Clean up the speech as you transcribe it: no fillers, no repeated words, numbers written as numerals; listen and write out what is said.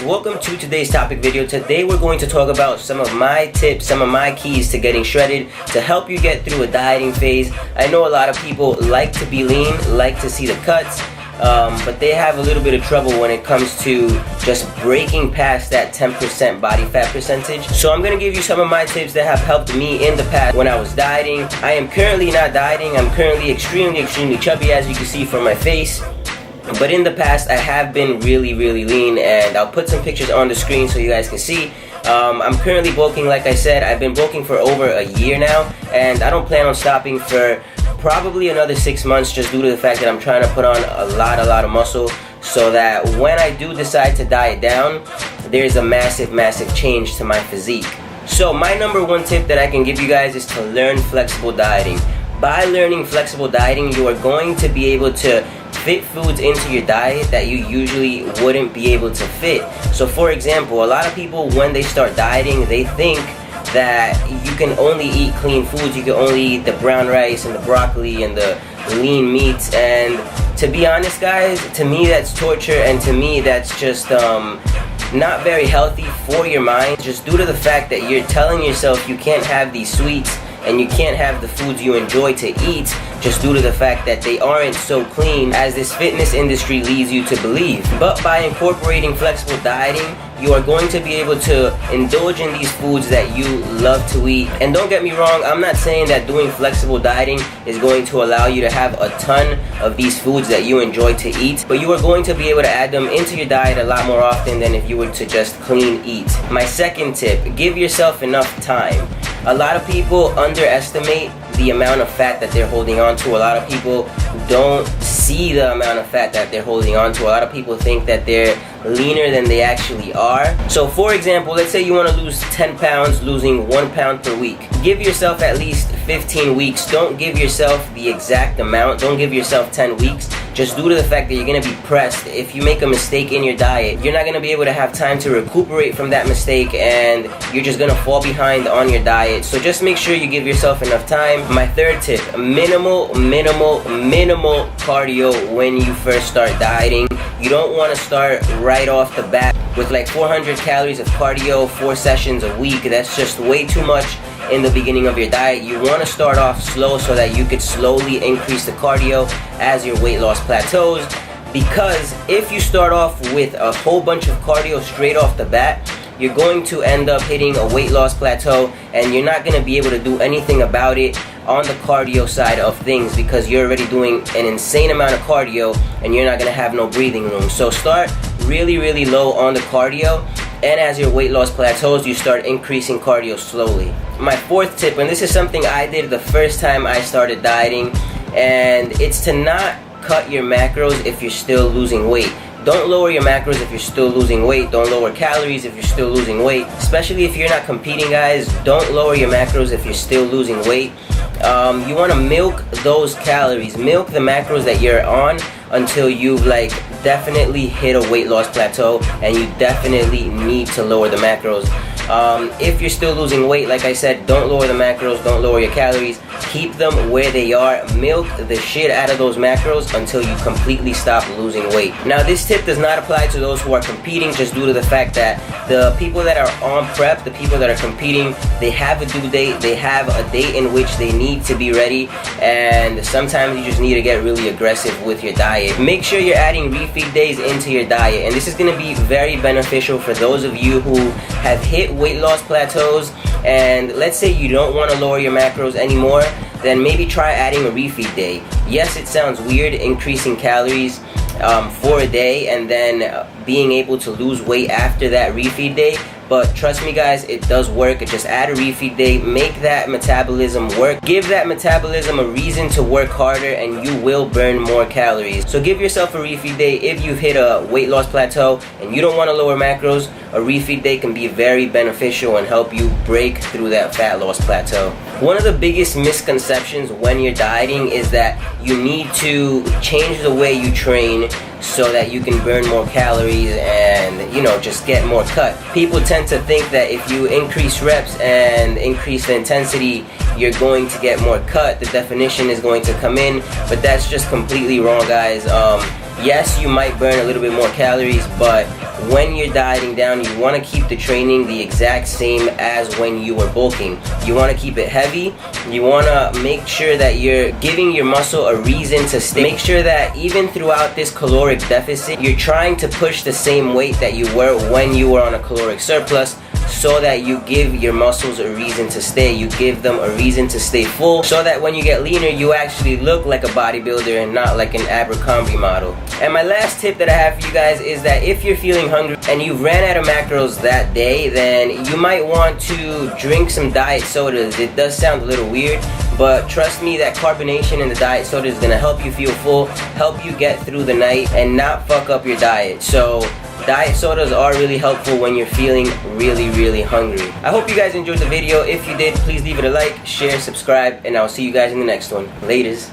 guys, welcome to today's topic video. Today we're going to talk about some of my tips, some of my keys to getting shredded to help you get through a dieting phase. I know a lot of people like to be lean, like to see the cuts, but they have a little bit of trouble when it comes to just breaking past that 10% body fat percentage. So I'm going to give you some of my tips that have helped me in the past when I was dieting. I am currently not dieting. I'm currently extremely chubby, as you can see from my face. But in the past, I have been really lean, and I'll put some pictures on the screen so you guys can see. I'm currently bulking, like I said. I've been bulking for over a year now, and I don't plan on stopping for probably another 6 months, just due to the fact that I'm trying to put on a lot of muscle, so that when I do decide to diet down, there's a massive change to my physique. So my number one tip that I can give you guys is to learn flexible dieting. By learning flexible dieting, you are going to be able to fit foods into your diet that you usually wouldn't be able to fit. So for example, a lot of people, when they start dieting, they think that you can only eat clean foods. You can only eat the brown rice and the broccoli and the lean meats, and to be honest guys, to me that's torture, and to me that's just not very healthy for your mind, just due to the fact that you're telling yourself you can't have these sweets and you can't have the foods you enjoy to eat, just due to the fact that they aren't so clean as this fitness industry leads you to believe. But by incorporating flexible dieting, you are going to be able to indulge in these foods that you love to eat. And don't get me wrong, I'm not saying that doing flexible dieting is going to allow you to have a ton of these foods that you enjoy to eat, but you are going to be able to add them into your diet a lot more often than if you were to just clean eat. My second tip, give yourself enough time. A lot of people underestimate the amount of fat that they're holding on to. A lot of people don't see the amount of fat that they're holding on to. A lot of people think that they're leaner than they actually are. So for example, let's say you want to lose 10 pounds, losing 1 pound per week. Give yourself at least 15 weeks. Don't give yourself the exact amount. Don't give yourself 10 weeks. Just due to the fact that you're going to be pressed. If you make a mistake in your diet, you're not going to be able to have time to recuperate from that mistake, and you're just going to fall behind on your diet. So just make sure you give yourself enough time. My third tip, minimal cardio when you first start dieting. You don't want to start right off the bat with like 400 calories of cardio, 4 sessions a week. That's just way too much in the beginning of your diet. You want to start off slow so that you could slowly increase the cardio as your weight loss plateaus, because if you start off with a whole bunch of cardio straight off the bat, you're going to end up hitting a weight loss plateau, and you're not going to be able to do anything about it on the cardio side of things, because you're already doing an insane amount of cardio and you're not going to have no breathing room. So start really low on the cardio, and as your weight loss plateaus, you start increasing cardio slowly. My fourth tip, and this is something I did the first time I started dieting, and it's to not cut your macros if you're still losing weight. Don't lower your macros if you're still losing weight. Don't lower calories if you're still losing weight. Especially if you're not competing, guys. Don't lower your macros if you're still losing weight. You want to milk those calories. Milk the macros that you're on until you've definitely hit a weight loss plateau, and you definitely need to lower the macros. If you're still losing weight, like I said, don't lower the macros, don't lower your calories. Keep them where they are. Milk the shit out of those macros until you completely stop losing weight. Now, this tip does not apply to those who are competing, just due to the fact that the people that are on prep, the people that are competing, they have a due date, they have a date in which they need to be ready, and sometimes you just need to get really aggressive with your diet. Make sure you're adding refeed days into your diet, and this is going to be very beneficial for those of you who have hit weight loss plateaus, and let's say you don't want to lower your macros anymore. Then maybe try adding a refeed day. Yes, it sounds weird increasing calories for a day and then being able to lose weight after that refeed day, but trust me guys, it does work. Just add a refeed day, make that metabolism work, give that metabolism a reason to work harder, and you will burn more calories. So give yourself a refeed day. If you've hit a weight loss plateau and you don't want to lower macros, a refeed day can be very beneficial and help you break through that fat loss plateau. One of the biggest misconceptions when you're dieting is that you need to change the way you train so that you can burn more calories and, you know, just get more cut. People tend to think that if you increase reps and increase the intensity, you're going to get more cut. The definition is going to come in, but that's just completely wrong, guys. Yes, you might burn a little bit more calories, but when you're dieting down, you want to keep the training the exact same as when you were bulking. You want to keep it heavy. You want to make sure that you're giving your muscle a reason to stay. Make sure that even throughout this caloric deficit, you're trying to push the same weight that you were when you were on a caloric surplus, so that you give your muscles a reason to stay. You give them a reason to stay full, so that when you get leaner, you actually look like a bodybuilder and not like an Abercrombie model. And my last tip that I have for you guys is that if you're feeling hungry and you ran out of macros that day, then you might want to drink some diet sodas. It does sound a little weird, but trust me, that carbonation in the diet soda is gonna help you feel full, help you get through the night, and not fuck up your diet. So diet sodas are really helpful when you're feeling really hungry. I hope you guys enjoyed the video. If you did, please leave it a like, share, subscribe, and I'll see you guys in the next one. Laters.